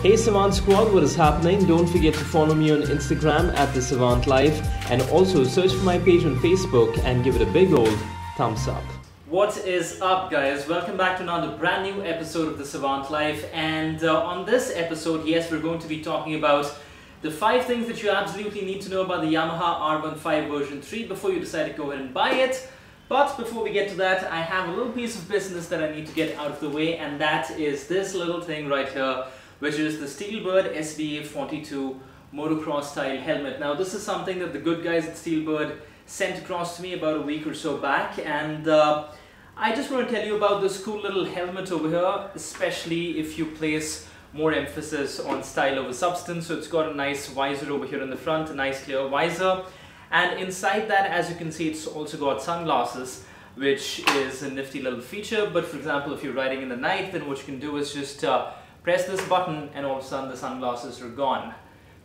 Hey Savant Squad, what is happening? Don't forget to follow me on Instagram at The Savant Life, and also search for my page on Facebook and give it a big old thumbs up. What is up, guys? Welcome back to another brand new episode of The Savant Life, and on this episode, yes, we're going to be talking about the 5 things that you absolutely need to know about the Yamaha R15 version 3 before you decide to go ahead and buy it. But before we get to that, I have a little piece of business that I need to get out of the way, and that is this little thing right here, which is the Steelbird SBA42 motocross style helmet. Now this is something that the good guys at Steelbird sent across to me about a week or so back, and I just want to tell you about this cool little helmet over here, especially if you place more emphasis on style over substance. So it's got a nice visor over here in the front, a nice clear visor, and inside that, as you can see, it's also got sunglasses, which is a nifty little feature. But for example, if you're riding in the night, then what you can do is just press this button and all of a sudden the sunglasses are gone.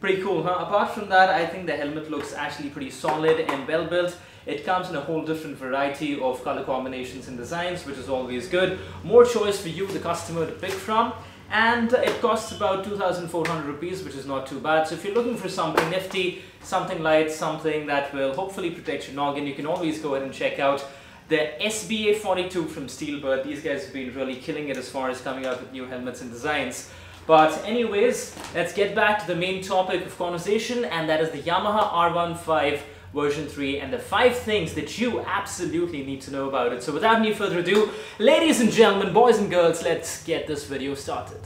Pretty cool, huh? Apart from that, I think the helmet looks actually pretty solid and well built. It comes in a whole different variety of color combinations and designs, which is always good. More choice for you, the customer, to pick from. And it costs about 2,400 rupees, which is not too bad. So if you're looking for something nifty, something light, something that will hopefully protect your noggin, you can always go ahead and check out the SBA42 from Steelbird. These guys have been really killing it as far as coming out with new helmets and designs. But anyways, let's get back to the main topic of conversation, and that is the Yamaha R15 version 3 and the 5 things that you absolutely need to know about it. So without any further ado, ladies and gentlemen, boys and girls, let's get this video started.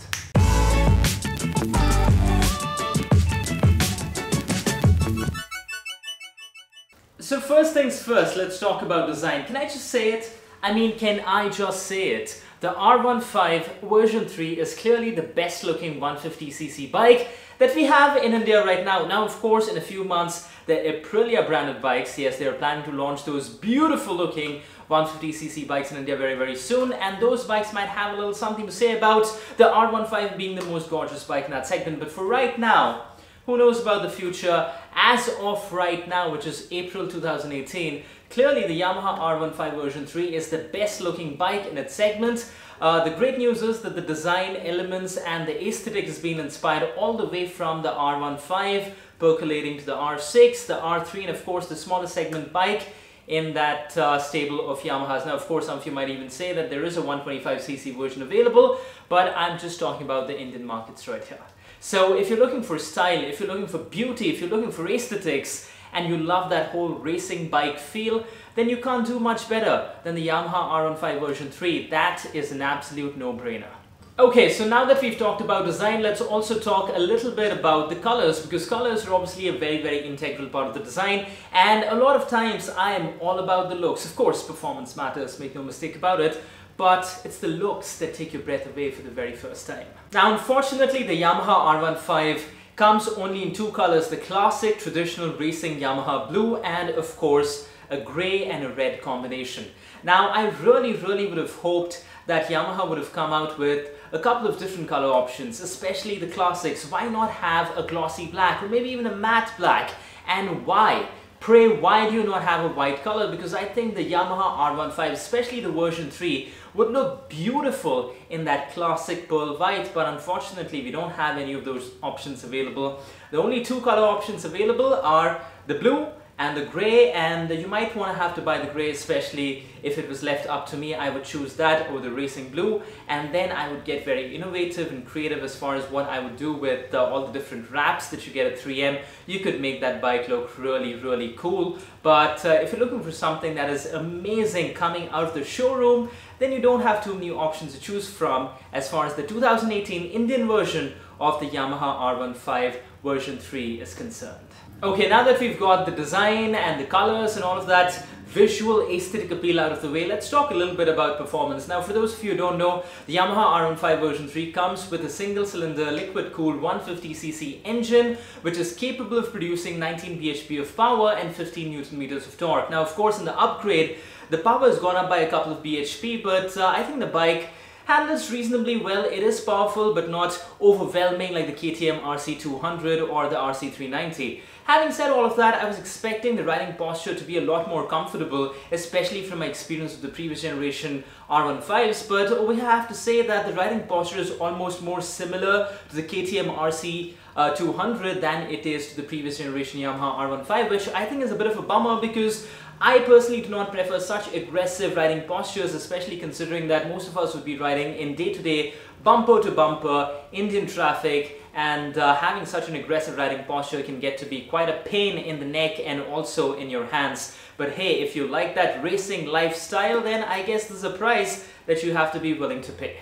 So first things first, let's talk about design. Can I just say it? I mean, can I just say it? The R15 version 3 is clearly the best looking 150cc bike that we have in India right now. Now, of course, in a few months, the Aprilia branded bikes, yes, they are planning to launch those beautiful looking 150cc bikes in India very, very soon, and those bikes might have a little something to say about the R15 being the most gorgeous bike in that segment. But for right now, who knows about the future? As of right now, which is April 2018, clearly the Yamaha R15 version 3 is the best looking bike in its segment. The great news is that the design elements and the aesthetic has been inspired all the way from the R15, percolating to the R6, the R3, and of course the smaller segment bike in that stable of Yamahas. Now, of course, some of you might even say that there is a 125cc version available, but I'm just talking about the Indian markets right here. So if you're looking for style, if you're looking for beauty, if you're looking for aesthetics, and you love that whole racing bike feel, then you can't do much better than the Yamaha R15 version 3. That is an absolute no-brainer. Okay, so now that we've talked about design, let's also talk a little bit about the colors, because colors are obviously a very, very integral part of the design, and a lot of times I am all about the looks. Of course, performance matters, make no mistake about it, but it's the looks that take your breath away for the very first time. Now, unfortunately, the Yamaha R15 comes only in 2 colors, the classic traditional racing Yamaha blue and of course a grey and a red combination. Now I really would have hoped that Yamaha would have come out with a couple of different color options, especially the classics. Why not have a glossy black or maybe even a matte black? And why? Pray, why do you not have a white color? Because I think the Yamaha R15, especially the version 3, would look beautiful in that classic pearl white, but unfortunately we don't have any of those options available. The only 2 color options available are the blue and the grey, and you might want to have to buy the grey, especially if it was left up to me. I would choose that over the racing blue, and then I would get very innovative and creative as far as what I would do with all the different wraps that you get at 3M. You could make that bike look really cool. But if you're looking for something that is amazing coming out of the showroom, then you don't have too many options to choose from as far as the 2018 Indian version of the Yamaha R15 version 3 is concerned. Okay, now that we've got the design and the colors and all of that visual aesthetic appeal out of the way, let's talk a little bit about performance. Now, for those of you who don't know, the Yamaha R15 version 3 comes with a single-cylinder liquid-cooled 150cc engine, which is capable of producing 19 bhp of power and 15 Nm of torque. Now, of course, in the upgrade, the power has gone up by a couple of bhp, but I think the bike handles reasonably well. It is powerful but not overwhelming like the KTM RC200 or the RC390. Having said all of that, I was expecting the riding posture to be a lot more comfortable, especially from my experience with the previous generation R15s, but we have to say that the riding posture is almost more similar to the KTM RC200 than it is to the previous generation Yamaha R15, which I think is a bit of a bummer because I personally do not prefer such aggressive riding postures, especially considering that most of us would be riding in day-to-day, bumper-to-bumper, Indian traffic, and having such an aggressive riding posture can get to be quite a pain in the neck and also in your hands. But hey, if you like that racing lifestyle, then I guess there's a price that you have to be willing to pay.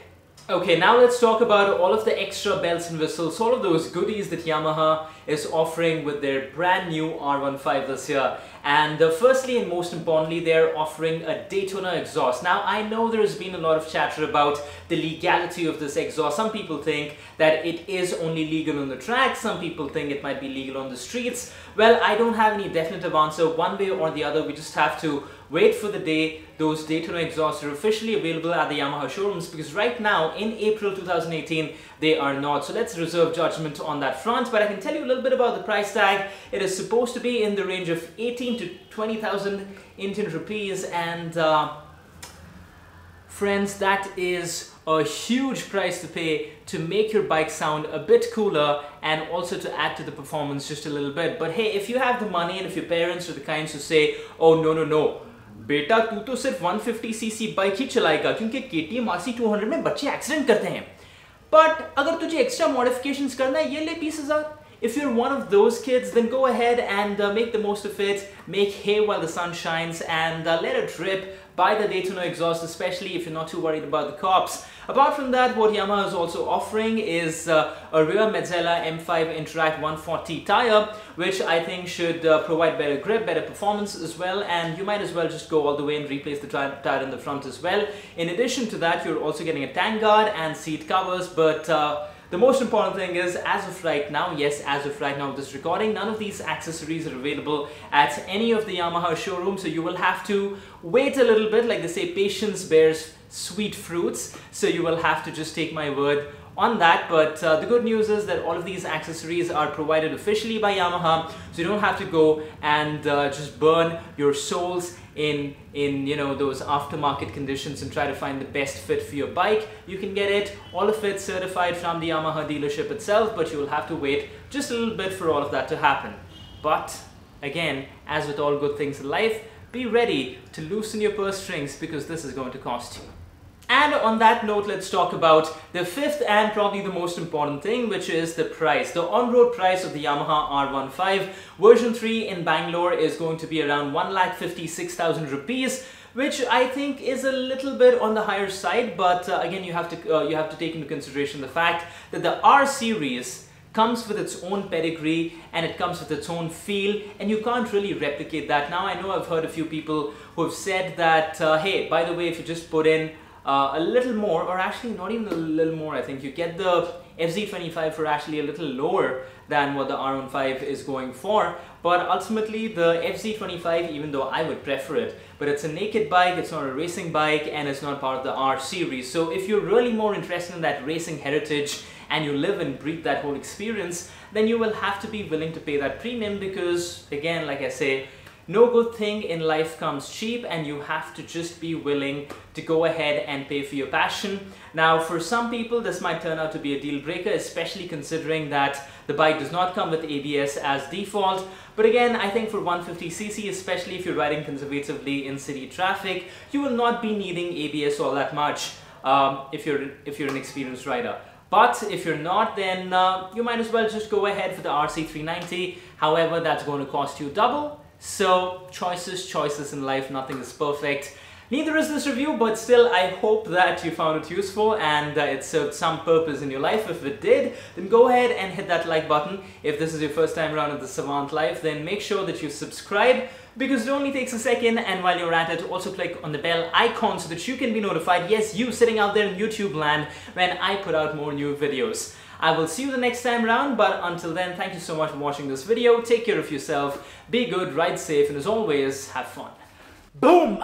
Okay, now let's talk about all of the extra bells and whistles, all of those goodies that Yamaha is offering with their brand new R15 this year. And firstly and most importantly, they're offering a Daytona exhaust. Now, I know there's been a lot of chatter about the legality of this exhaust. Some people think that it is only legal on the track. Some people think it might be legal on the streets. Well, I don't have any definitive answer one way or the other. We just have to wait for the day those Daytona exhausts are officially available at the Yamaha showrooms, because right now in April 2018 they are not. So let's reserve judgment on that front, but I can tell you a little bit about the price tag. It is supposed to be in the range of 18 to 20,000 Indian rupees, and friends, that is a huge price to pay to make your bike sound a bit cooler and also to add to the performance just a little bit. But hey, if you have the money and if your parents are the kinds who say, oh no, बेटा तू तो सिर्फ 150cc bike ही चलाएगा क्योंकि KTM RC200 में बच्चे accident करते हैं, बट अगर तुझे एक्स्ट्रा मॉडिफिकेशंस करना है ये ले 20,000. If you're one of those kids, then go ahead and make the most of it, make hay while the sun shines, and let it rip. Buy the Daytona exhaust, especially if you're not too worried about the cops. Apart from that, what Yamaha is also offering is a rear Mezzella M5 Interact 140 tire, which I think should provide better grip, better performance as well, and you might as well just go all the way and replace the tire in the front as well. In addition to that, you're also getting a tank guard and seat covers, but the most important thing is, as of right now, yes, as of right now of this recording, none of these accessories are available at any of the Yamaha showrooms, so you will have to wait a little bit. Like they say, patience bears sweet fruits, so you will have to just take my word on that. But the good news is that all of these accessories are provided officially by Yamaha, so you don't have to go and just burn your souls in you know, those aftermarket conditions and try to find the best fit for your bike. You can get it, all of it certified from the Yamaha dealership itself, but you will have to wait just a little bit for all of that to happen. But again, as with all good things in life, be ready to loosen your purse strings, because this is going to cost you. And on that note, let's talk about the fifth and probably the most important thing, which is the price. The on-road price of the Yamaha R15 version 3 in Bangalore is going to be around 1,56,000 rupees, which I think is a little bit on the higher side. But again, you have to take into consideration the fact that the R series comes with its own pedigree and it comes with its own feel, and you can't really replicate that. Now, I know I've heard a few people who have said that, hey, by the way, if you just put in a little more, or actually not even a little more, I think you get the FZ25 for actually a little lower than what the R15 is going for. But ultimately the FZ25, even though I would prefer it, but it's a naked bike, it's not a racing bike, and it's not part of the R series. So if you're really more interested in that racing heritage and you live and breathe that whole experience, then you will have to be willing to pay that premium, because again, like I say, no good thing in life comes cheap, and you have to just be willing to go ahead and pay for your passion. Now, for some people, this might turn out to be a deal breaker, especially considering that the bike does not come with ABS as default. But again, I think for 150cc, especially if you're riding conservatively in city traffic, you will not be needing ABS all that much if you're an experienced rider. But if you're not, then you might as well just go ahead for the RC390. However, that's going to cost you double. So choices in life, nothing is perfect. Neither is this review, but still I hope that you found it useful and it served some purpose in your life. If it did, then go ahead and hit that like button. If this is your first time around at the Savant Life, then make sure that you subscribe, because it only takes a second, and while you're at it, also click on the bell icon so that you can be notified, yes, you sitting out there in YouTube land, when I put out more new videos. I will see you the next time around, but until then, thank you so much for watching this video. Take care of yourself, be good, ride safe, and as always, have fun. Boom!